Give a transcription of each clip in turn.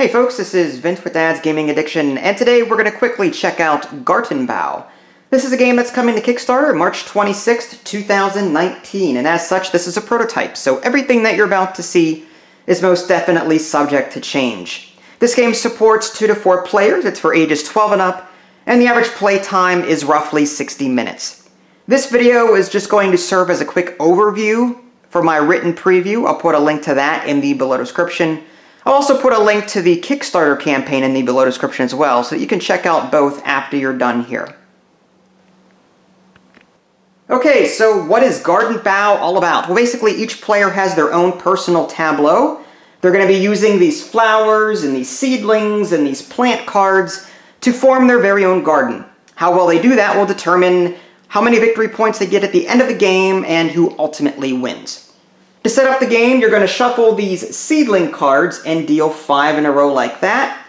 Hey folks, this is Vince with Dad's Gaming Addiction, and today we're going to quickly check out Gartenbau. This is a game that's coming to Kickstarter March 26th, 2019, and as such, this is a prototype, so everything that you're about to see is most definitely subject to change. This game supports 2 to 4 players, it's for ages 12 and up, and the average play time is roughly 60 minutes. This video is just going to serve as a quick overview for my written preview. I'll put a link to that in the below description. I'll also put a link to the Kickstarter campaign in the below description as well, so that you can check out both after you're done here. Okay, so what is Gartenbau all about? Well, basically each player has their own personal tableau. They're going to be using these flowers and these seedlings and these plant cards to form their very own garden. How well they do that will determine how many victory points they get at the end of the game and who ultimately wins. To set up the game, you're going to shuffle these seedling cards and deal 5 in a row like that.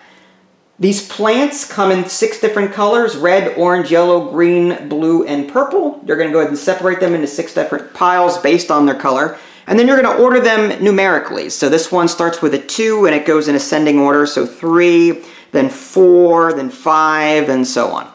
These plants come in 6 different colors: red, orange, yellow, green, blue, and purple. You're going to go ahead and separate them into 6 different piles based on their color. And then you're going to order them numerically. So this one starts with a 2 and it goes in ascending order. So 3, then 4, then 5, and so on.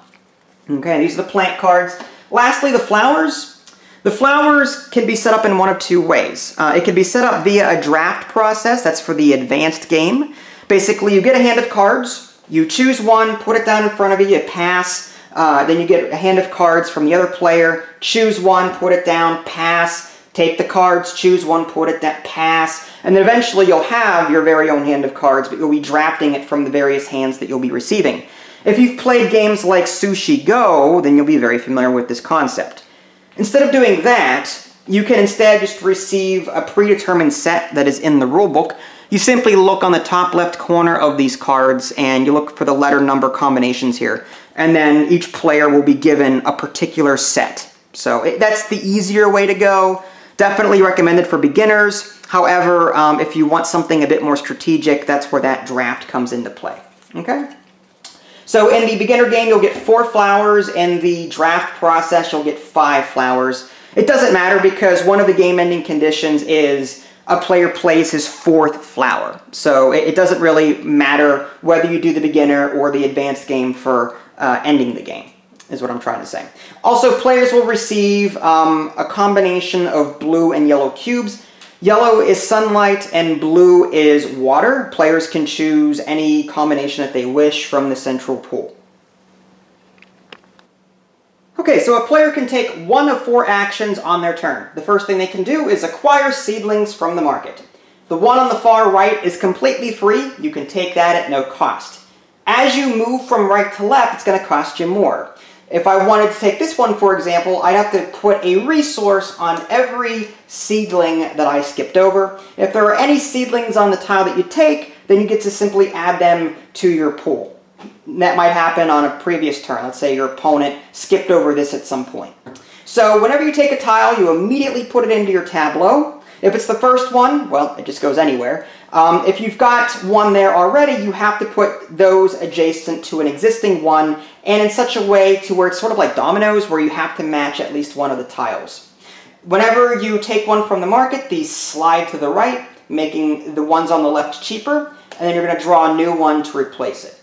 Okay, these are the plant cards. Lastly, the flowers. The flowers can be set up in one of 2 ways. It can be set up via a draft process. That's for the advanced game. Basically, you get a hand of cards, you choose one, put it down in front of you, you pass, then you get a hand of cards from the other player, choose one, put it down, pass, take the cards, choose one, put it down, pass, and then eventually you'll have your very own hand of cards, but you'll be drafting it from the various hands that you'll be receiving. If you've played games like Sushi Go, then you'll be very familiar with this concept. Instead of doing that, you can instead just receive a predetermined set that is in the rulebook. You simply look on the top left corner of these cards and you look for the letter number combinations here. And then each player will be given a particular set. So that's the easier way to go. Definitely recommended for beginners. However, if you want something a bit more strategic, that's where that draft comes into play. Okay? So in the beginner game, you'll get 4 flowers. In the draft process, you'll get 5 flowers. It doesn't matter because one of the game-ending conditions is a player plays his 4th flower. So it doesn't really matter whether you do the beginner or the advanced game for ending the game, is what I'm trying to say. Also, players will receive a combination of blue and yellow cubes. Yellow is sunlight and blue is water. Players can choose any combination that they wish from the central pool. Okay, so a player can take one of 4 actions on their turn. The first thing they can do is acquire seedlings from the market. The one on the far right is completely free. You can take that at no cost. As you move from right to left, it's going to cost you more. If I wanted to take this one, for example, I'd have to put a resource on every seedling that I skipped over. If there are any seedlings on the tile that you take, then you get to simply add them to your pool. That might happen on a previous turn. Let's say your opponent skipped over this at some point. So whenever you take a tile, you immediately put it into your tableau. If it's the first one, well, it just goes anywhere. If you've got one there already, you have to put those adjacent to an existing one, and in such a way to where it's sort of like dominoes, where you have to match at least one of the tiles. Whenever you take one from the market, these slide to the right, making the ones on the left cheaper, and then you're going to draw a new one to replace it.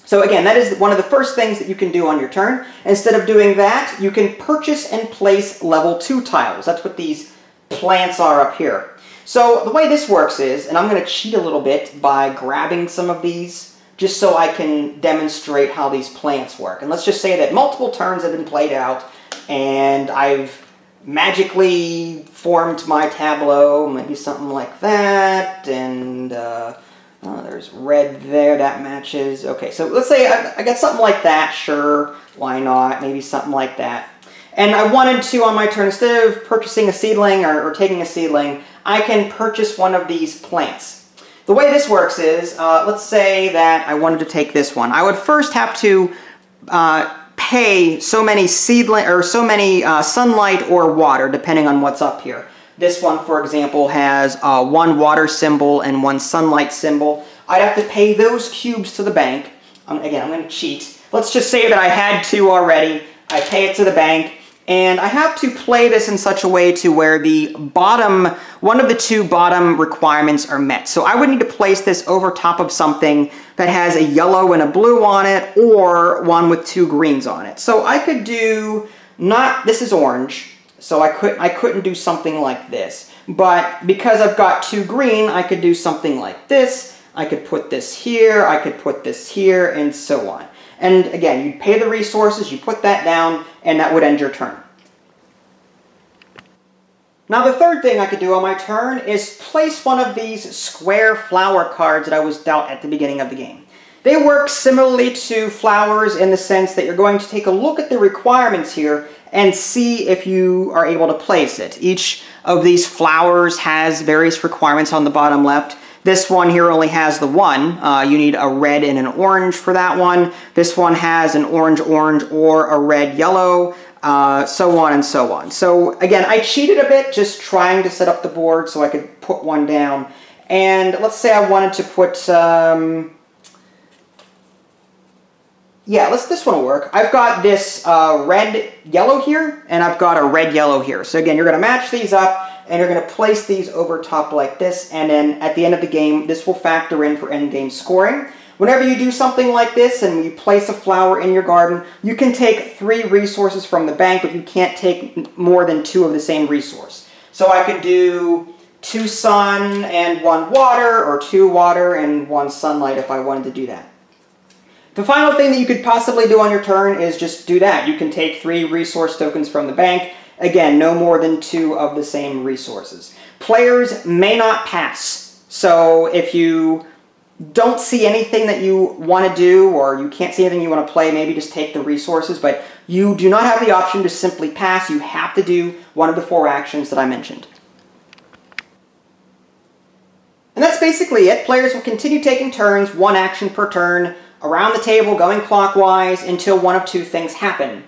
So again, that is one of the first things that you can do on your turn. Instead of doing that, you can purchase and place level 2 tiles. That's what these plants are up here. So the way this works is, and I'm going to cheat a little bit by grabbing some of these just so I can demonstrate how these plants work. And let's just say that multiple turns have been played out and I've magically formed my tableau, maybe something like that, and there's red there, that matches. Okay, so let's say I got something like that, sure, why not, maybe something like that. And I wanted to, on my turn, instead of purchasing a seedling or taking a seedling, I can purchase one of these plants. The way this works is, let's say that I wanted to take this one. I would first have to pay so many seedling or so many sunlight or water, depending on what's up here. This one, for example, has 1 water symbol and 1 sunlight symbol. I'd have to pay those cubes to the bank. Again, I'm going to cheat. Let's just say that I had 2 already. I pay it to the bank. And I have to play this in such a way to where the bottom, one of the two bottom requirements are met. So I would need to place this over top of something that has a yellow and a blue on it, or one with two greens on it. So I could do, this is orange, so I couldn't do something like this. But because I've got two green, I could do something like this. I could put this here, I could put this here, and so on. And again, you pay the resources, you put that down, and that would end your turn. Now the third thing I could do on my turn is place one of these square flower cards that I was dealt at the beginning of the game. They work similarly to flowers in the sense that you're going to take a look at the requirements here and see if you are able to place it. Each of these flowers has various requirements on the bottom left. This one here only has the one. You need a red and an orange for that one. This one has an orange-orange or a red-yellow, so on and so on. So again, I cheated a bit just trying to set up the board so I could put one down. And let's say I wanted to put, this one will work. I've got this red-yellow here, and I've got a red-yellow here. So again, you're going to match these up, and you're going to place these over top like this, and then at the end of the game, this will factor in for endgame scoring. Whenever you do something like this and you place a flower in your garden, you can take 3 resources from the bank, but you can't take more than 2 of the same resource. So I could do 2 sun and 1 water, or 2 water and 1 sunlight if I wanted to do that. The final thing that you could possibly do on your turn is just do that. You can take 3 resource tokens from the bank. Again, no more than 2 of the same resources. Players may not pass. So if you don't see anything that you want to do, or you can't see anything you want to play, maybe just take the resources, but you do not have the option to simply pass. You have to do one of the 4 actions that I mentioned. And that's basically it. Players will continue taking turns, 1 action per turn, around the table, going clockwise, until one of 2 things happen.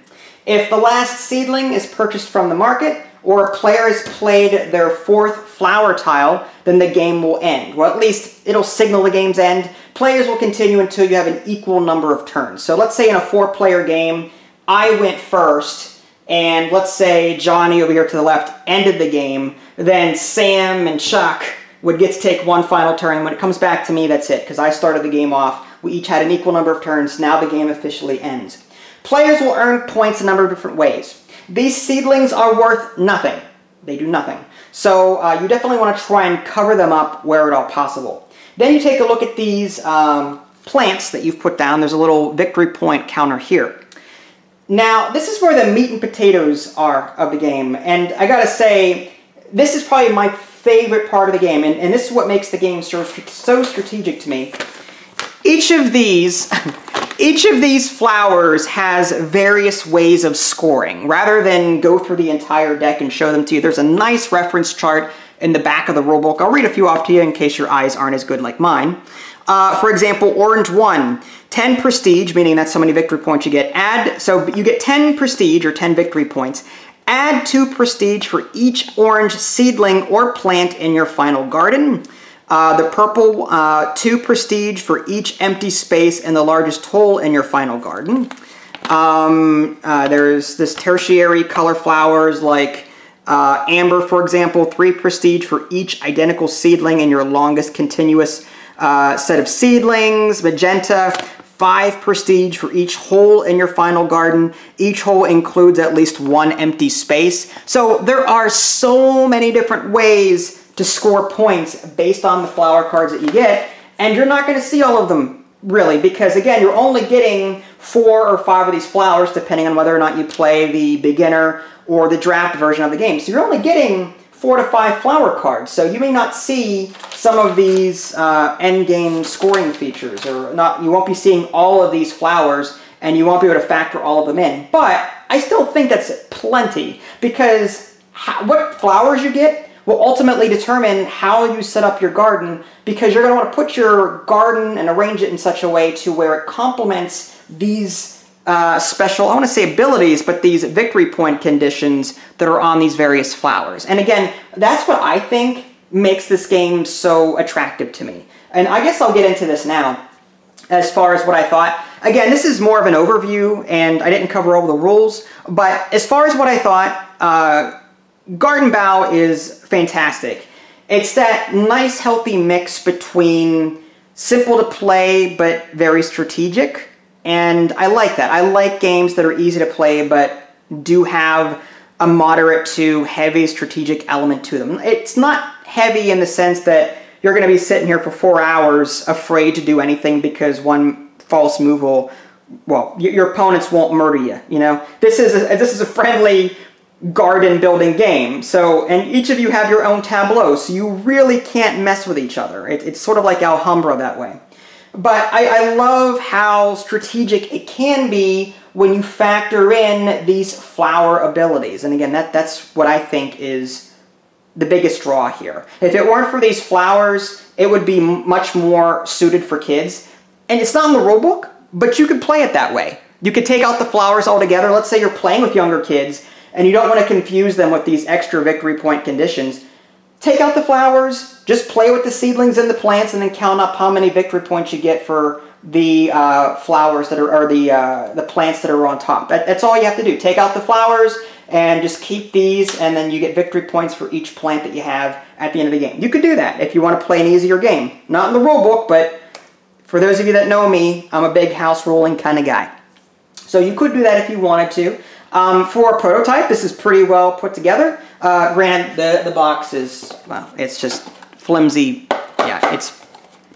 If the last seedling is purchased from the market, or a player has played their 4th flower tile, then the game will end. Well, at least it'll signal the game's end. Players will continue until you have an equal number of turns. So let's say in a 4-player game, I went first, and let's say Johnny over here to the left ended the game, then Sam and Chuck would get to take 1 final turn. When it comes back to me, that's it, because I started the game off. We each had an equal number of turns. Now the game officially ends. Players will earn points a number of different ways. These seedlings are worth nothing. They do nothing. So you definitely want to try and cover them up where at all possible. Then you take a look at these plants that you've put down. There's a little victory point counter here. Now, this is where the meat and potatoes are of the game. And I gotta say, this is probably my favorite part of the game. And this is what makes the game so strategic to me. Each of these flowers has various ways of scoring. Rather than go through the entire deck and show them to you, there's a nice reference chart in the back of the rulebook. I'll read a few off to you in case your eyes aren't as good like mine. For example, orange 1, 10 prestige, meaning that's how many victory points you get. So you get 10 prestige, or 10 victory points. Add 2 prestige for each orange seedling or plant in your final garden. The purple, 2 prestige for each empty space in the largest hole in your final garden. There's this tertiary color flowers like amber, for example, 3 prestige for each identical seedling in your longest continuous set of seedlings. Magenta, 5 prestige for each hole in your final garden. Each hole includes at least 1 empty space. So there are so many different ways to score points based on the flower cards that you get, and you're not going to see all of them, really, because again, you're only getting 4 or 5 of these flowers, depending on whether or not you play the beginner or the draft version of the game. So you're only getting 4 to 5 flower cards, so you may not see some of these end-game scoring features, or not. You won't be seeing all of these flowers, and you won't be able to factor all of them in. But I still think that's plenty, because what flowers you get will ultimately determine how you set up your garden, because you're going to want to put your garden and arrange it in such a way to where it complements these special, I want to say abilities, but these victory point conditions that are on these various flowers. And again, that's what I think makes this game so attractive to me. And I guess I'll get into this now as far as what I thought. Again, this is more of an overview, and I didn't cover all the rules, but as far as what I thought, Gartenbau is fantastic. It's that nice, healthy mix between simple to play, but very strategic, and I like that. I like games that are easy to play, but do have a moderate to heavy strategic element to them. It's not heavy in the sense that you're going to be sitting here for 4 hours afraid to do anything because one false move will, well, your opponents won't murder you, you know? This is a friendly garden building game, so, and each of you have your own tableau, so you really can't mess with each other. It's sort of like Alhambra that way. But I love how strategic it can be when you factor in these flower abilities. And again, that's what I think is the biggest draw here. If it weren't for these flowers, it would be much more suited for kids. And it's not in the rulebook, but you could play it that way. You could take out the flowers altogether. Let's say you're playing with younger kids and you don't want to confuse them with these extra victory point conditions. Take out the flowers, just play with the seedlings and the plants, and then count up how many victory points you get for the flowers that are, or the plants that are on top. That's all you have to do. Take out the flowers and just keep these, and then you get victory points for each plant that you have at the end of the game. You could do that if you want to play an easier game. Not in the rule book, but for those of you that know me, I'm a big house ruling kind of guy. So you could do that if you wanted to. For a prototype, this is pretty well put together. Granted, the box is, well, it's just flimsy. Yeah, it's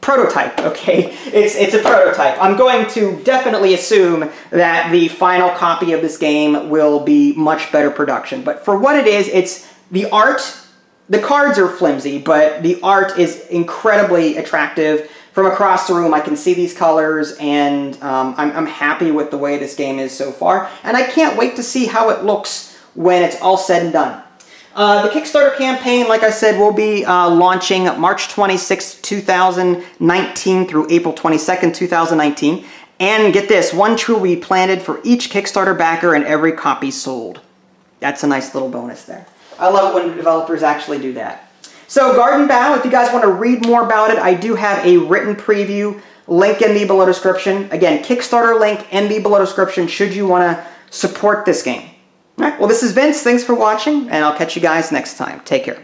prototype, okay? It's a prototype. I'm going to definitely assume that the final copy of this game will be much better production. But for what it is, it's the art. The cards are flimsy, but the art is incredibly attractive. From across the room, I can see these colors, and I'm happy with the way this game is so far. And I can't wait to see how it looks when it's all said and done. The Kickstarter campaign, like I said, will be launching March 26, 2019 through April 22nd, 2019. And get this, one tree will be planted for each Kickstarter backer and every copy sold. That's a nice little bonus there. I love it when developers actually do that. So Gartenbau, if you guys want to read more about it, I do have a written preview, link in the below description. Again, Kickstarter link in the below description should you want to support this game. All right, well, this is Vince. Thanks for watching, and I'll catch you guys next time. Take care.